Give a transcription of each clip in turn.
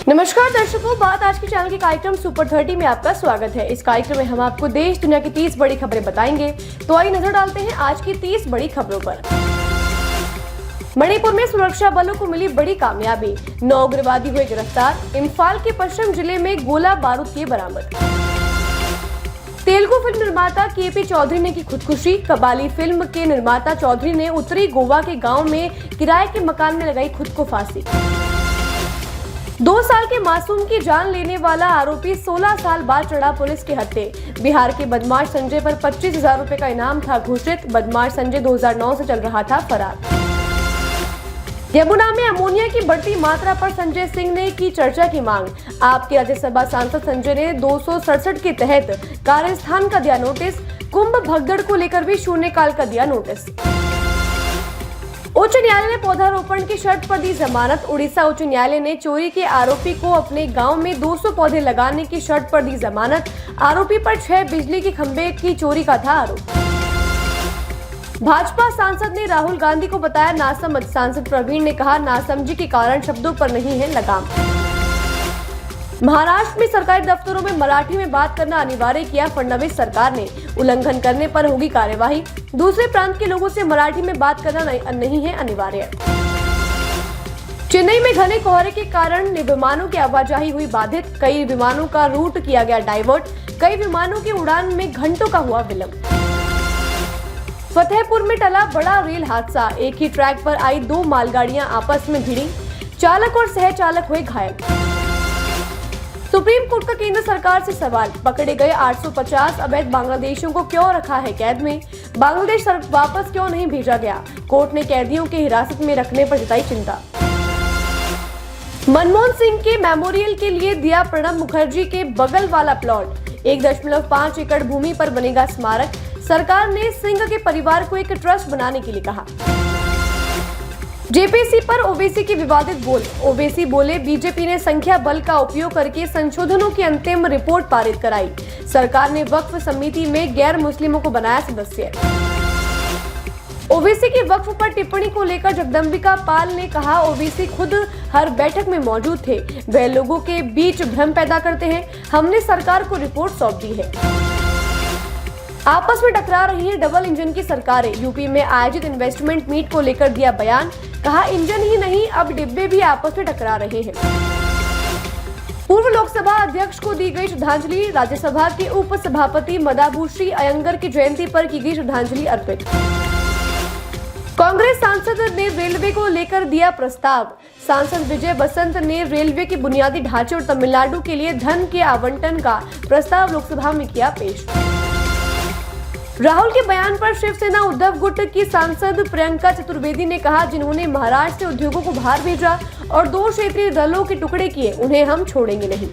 नमस्कार दर्शकों, बात आज के चैनल के कार्यक्रम सुपर 30 में आपका स्वागत है। इस कार्यक्रम में हम आपको देश दुनिया की 30 बड़ी खबरें बताएंगे। तो आइए नजर डालते हैं आज की 30 बड़ी खबरों पर। मणिपुर में सुरक्षा बलों को मिली बड़ी कामयाबी, 9 उग्रवादी हुए गिरफ्तार। इम्फाल के पश्चिम जिले में गोला बारूद किए बरामद। तेलुगु फिल्म निर्माता केपी चौधरी ने की खुदकुशी। कबाली फिल्म के निर्माता चौधरी ने उत्तरी गोवा के गांव में किराए के मकान में लगाई खुद को फांसी। 2 साल के मासूम की जान लेने वाला आरोपी 16 साल बाद चढ़ा पुलिस के हत्थे। बिहार के बदमाश संजय पर 25,000 रुपए का इनाम था घोषित। बदमाश संजय 2009 से चल रहा था फरार। यमुना में अमोनिया की बढ़ती मात्रा पर संजय सिंह ने की चर्चा की मांग। आपके राज्यसभा सांसद संजय ने 267 के तहत कार्यस्थान का दिया नोटिस। कुंभ भगदड़ को लेकर भी शून्यकाल का दिया नोटिस। उच्च न्यायालय ने पौधारोपण की शर्त पर दी जमानत। उड़ीसा उच्च न्यायालय ने चोरी के आरोपी को अपने गांव में 200 पौधे लगाने की शर्त पर दी जमानत। आरोपी पर 6 बिजली के खंभे की चोरी का था आरोप। भाजपा सांसद ने राहुल गांधी को बताया नासमझ। सांसद प्रवीण ने कहा, नासमझी के कारण शब्दों पर नहीं है लगाम। महाराष्ट्र में सरकारी दफ्तरों में मराठी में बात करना अनिवार्य किया फडणवीस सरकार ने। उल्लंघन करने पर होगी कार्यवाही। दूसरे प्रांत के लोगों से मराठी में बात करना नहीं है अनिवार्य। चेन्नई में घने कोहरे के कारण विमानों की आवाजाही हुई बाधित। कई विमानों का रूट किया गया डाइवर्ट। कई विमानों की उड़ान में घंटों का हुआ विलंब। फतेहपुर में टला बड़ा रेल हादसा। एक ही ट्रैक पर आई 2 मालगाड़ियां आपस में भिड़ी। चालक और सह चालक हुए घायल। सुप्रीम कोर्ट का केंद्र सरकार से सवाल। पकड़े गए 850 अवैध बांग्लादेशियों को क्यों रखा है कैद में? बांग्लादेश वापस क्यों नहीं भेजा गया? कोर्ट ने कैदियों के हिरासत में रखने पर जताई चिंता। मनमोहन सिंह के मेमोरियल के लिए दिया प्रणब मुखर्जी के बगल वाला प्लॉट। 1.5 एकड़ भूमि पर बनेगा स्मारक। सरकार ने सिंह के परिवार को एक ट्रस्ट बनाने के लिए कहा। जेपीसी पर ओवैसी की विवादित बोल। ओवैसी बोले, बीजेपी ने संख्या बल का उपयोग करके संशोधनों की अंतिम रिपोर्ट पारित कराई। सरकार ने वक्फ समिति में गैर मुस्लिमों को बनाया सदस्य। ओवैसी की वक्फ पर टिप्पणी को लेकर जगदम्बिका पाल ने कहा, ओवैसी खुद हर बैठक में मौजूद थे। वह लोगों के बीच भ्रम पैदा करते हैं। हमने सरकार को रिपोर्ट सौंप दी है। आपस में टकरा रही है डबल इंजन की सरकारें। यूपी में आयोजित इन्वेस्टमेंट मीट को लेकर दिया बयान। कहा, इंजन ही नहीं अब डिब्बे भी आपस में टकरा रहे हैं। पूर्व लोकसभा अध्यक्ष को दी गई श्रद्धांजलि। राज्यसभा के उप सभापति मदाभूषी अयंगर की जयंती पर की गई श्रद्धांजलि अर्पित। कांग्रेस सांसद ने रेलवे को लेकर दिया प्रस्ताव। सांसद विजय बसंत ने रेलवे के बुनियादी ढांचे और तमिलनाडु के लिए धन के आवंटन का प्रस्ताव लोकसभा में किया पेश। राहुल के बयान पर शिवसेना उद्धव गुट की सांसद प्रियंका चतुर्वेदी ने कहा, जिन्होंने महाराष्ट्र से उद्योगों को बाहर भेजा और 2 क्षेत्रीय दलों के टुकड़े किए, उन्हें हम छोड़ेंगे नहीं।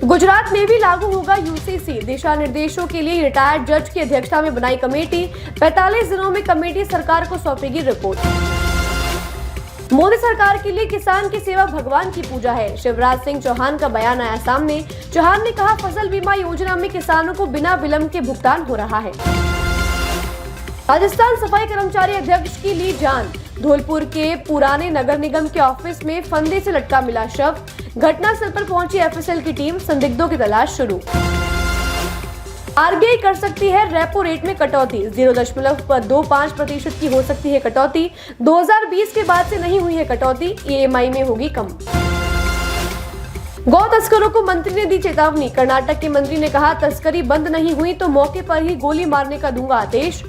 गुजरात में भी लागू होगा यूसीसी। दिशा निर्देशों के लिए रिटायर्ड जज की अध्यक्षता में बनाई कमेटी। 45 दिनों में कमेटी सरकार को सौंपेगी रिपोर्ट। मोदी सरकार के लिए किसान की सेवा भगवान की पूजा है। शिवराज सिंह चौहान का बयान आया सामने। चौहान ने कहा, फसल बीमा योजना में किसानों को बिना विलंब के भुगतान हो रहा है। राजस्थान सफाई कर्मचारी अध्यक्ष की ली जान। धौलपुर के पुराने नगर निगम के ऑफिस में फंदे से लटका मिला शव। घटनास्थल पर पहुंची एफएसएल की टीम। संदिग्धों की तलाश शुरू। आरबीआई कर सकती है रेपो रेट में कटौती। 0.25% की हो सकती है कटौती। 2020 के बाद से नहीं हुई है कटौती। ईएमआई में होगी कम। गौ तस्करों को मंत्री ने दी चेतावनी। कर्नाटक के मंत्री ने कहा, तस्करी बंद नहीं हुई तो मौके पर ही गोली मारने का दूंगा आदेश।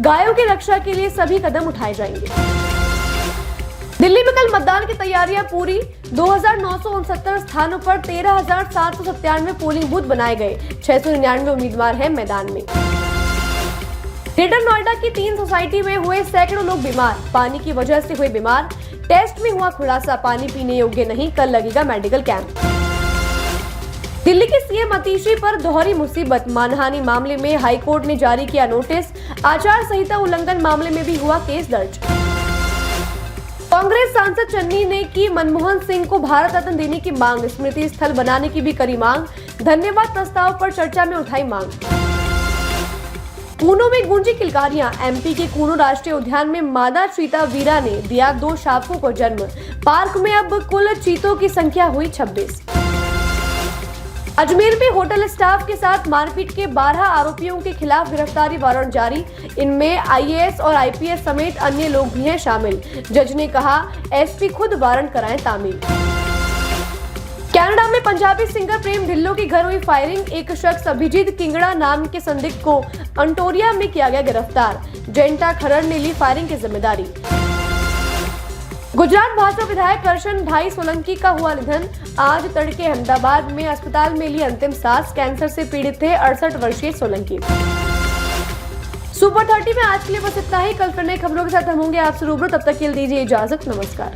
गायों की रक्षा के लिए सभी कदम उठाए जाएंगे। दिल्ली में कल मतदान की तैयारियां पूरी। 2,969 स्थानों पर 13,797 पोलिंग बूथ बनाए गए। 699 उम्मीदवार हैं मैदान में। ग्रेटर नोएडा की 3 सोसाइटी में हुए सैकड़ों लोग बीमार। पानी की वजह से हुए बीमार। टेस्ट में हुआ खुलासा, पानी पीने योग्य नहीं। कल लगेगा मेडिकल कैंप। दिल्ली के सीएम अतिशी पर दोहरी मुसीबत। मानहानि मामले में हाईकोर्ट ने जारी किया नोटिस। आचार संहिता उल्लंघन मामले में भी हुआ केस दर्ज। कांग्रेस सांसद चन्नी ने की मनमोहन सिंह को भारत रत्न देने की मांग। स्मृति स्थल बनाने की भी करी मांग। धन्यवाद प्रस्ताव पर चर्चा में उठाई मांग। कूनो में गूंजी किलकारियां। एमपी के कूनो राष्ट्रीय उद्यान में मादा चीता वीरा ने दिया 2 शावकों को जन्म। पार्क में अब कुल चीतों की संख्या हुई 26। अजमेर में होटल स्टाफ के साथ मारपीट के 12 आरोपियों के खिलाफ गिरफ्तारी वारंट जारी। इनमें आईएएस और आईपीएस समेत अन्य लोग भी हैं शामिल। जज ने कहा एसपी खुद वारंट कराएं तामील। कनाडा में पंजाबी सिंगर प्रेम ढिल्लों के घर हुई फायरिंग। एक शख्स अभिजीत किंगड़ा नाम के संदिग्ध को अंटोरिया में किया गया गिरफ्तार। जयंता खरड़ ने ली फायरिंग की जिम्मेदारी। गुजरात भाजपा विधायक करशन भाई सोलंकी का हुआ निधन। आज तड़के अहमदाबाद में अस्पताल में ली अंतिम सांस। कैंसर से पीड़ित थे 68 वर्षीय सोलंकी। सुपर 30 में आज के लिए बस इतना ही। कल फिर नई खबरों के साथ हम होंगे आपसे रूबरू। तब तक के लिए दीजिए इजाजत। नमस्कार।